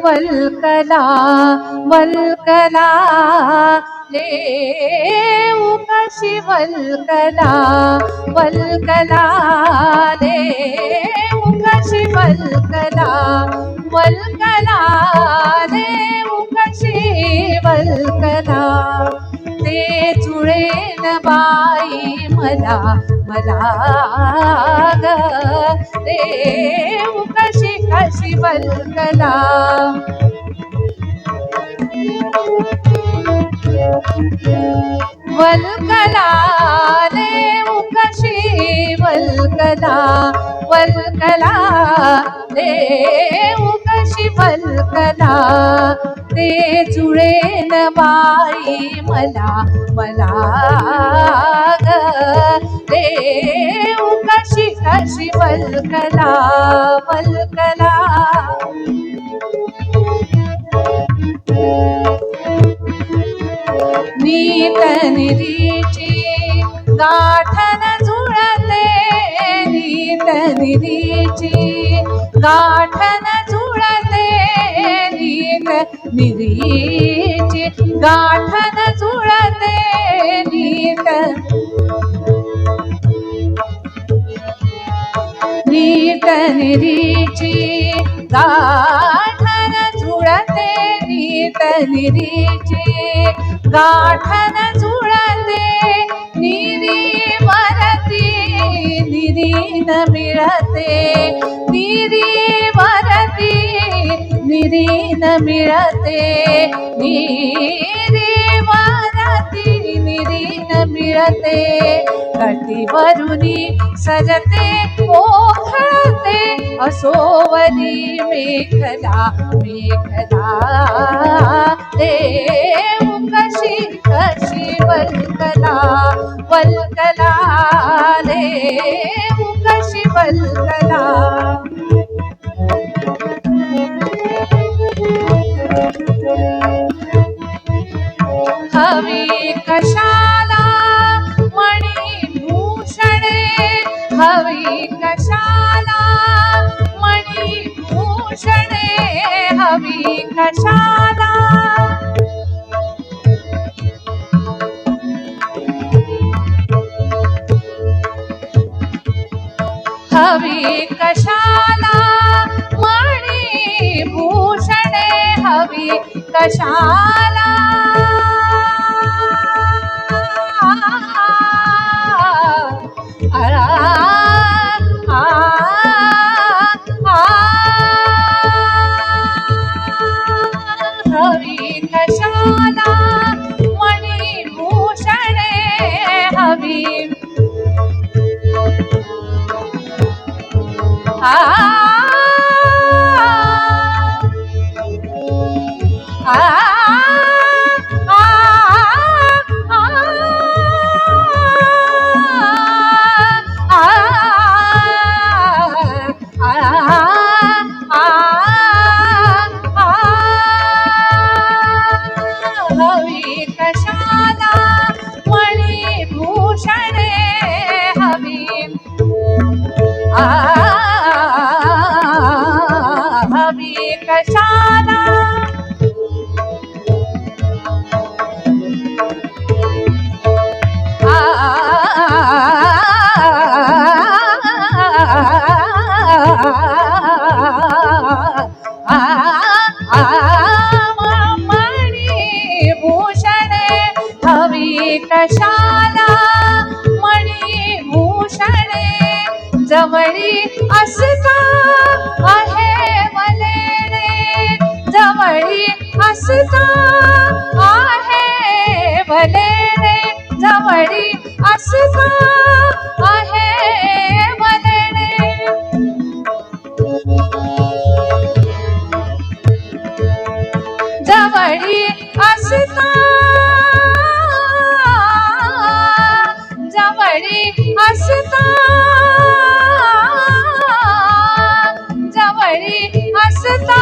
वल्कला वल्कला लेऊ कशी वल्कला वल्कला लेऊ कशी वल्कला वल्कला लेऊ कशी वल्कला ते जुळेन बाई मला मला ग देऊ कशी कशी वल्कला वल्कला देऊ कशी वल्कला वल्कला देऊ कशी वल्कला ते जुळेन बाई मला मला ग देऊ कशी कशी वल्कला वल्कला नीत निरीची गाठन जुळते नीत निरीची गाठन जुळते नीत निरीची गाठन जुळते नीत नीत निरीची गाठन जुळते नीत निरीची गाठन जुळते निरी वरती निरी न मिळते निरी वरती निरी न मिळते निरी वरती निरी न मिळते कटीवरुनी सजते ओघळते असोवरी मेखला मेखला देऊ कशी कशी वल्कला वल्कला देऊ कशी वल्कला हवी कशाला मणिभूषणे हवी कशाला मणिभूषणे हवी कशाला हवी कशाला मणिभूषणे हवी कशाला हवी कशाला मणिभूषणे हवी हवी कशाला मणिभूषणे हवी हवी कशाला मणिभूषणे हवी कशाला मणिभूषणे जवळी असता आहे वलेणे जवळी असता आहे वलेणे जवळी असता आहे वलेणे जवळी असता जवळी असता जवळी असता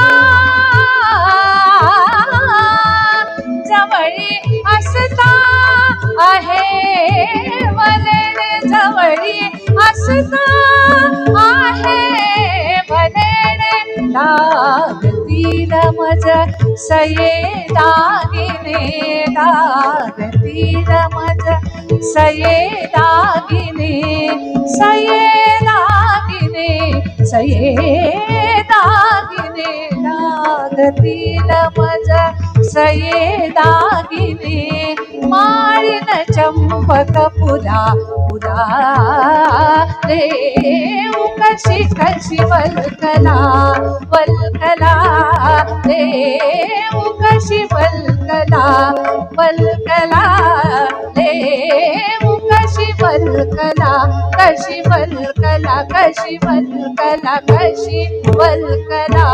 जवळी असता आहे वलेणे जवळी असता आहे वलेणे लागती डागतील मज सये दागिने डागतील मज सये दागिने सये दागिने सये दागिने डागतील मज सये दागिने माळीन चंपक पुरा पुरा देव कशी कशी वल्कला वल्कला देव कशी वल्कला वल्कला देव कशी वल्कला कशी वल्कला कशी वल्कला कशी वल्कला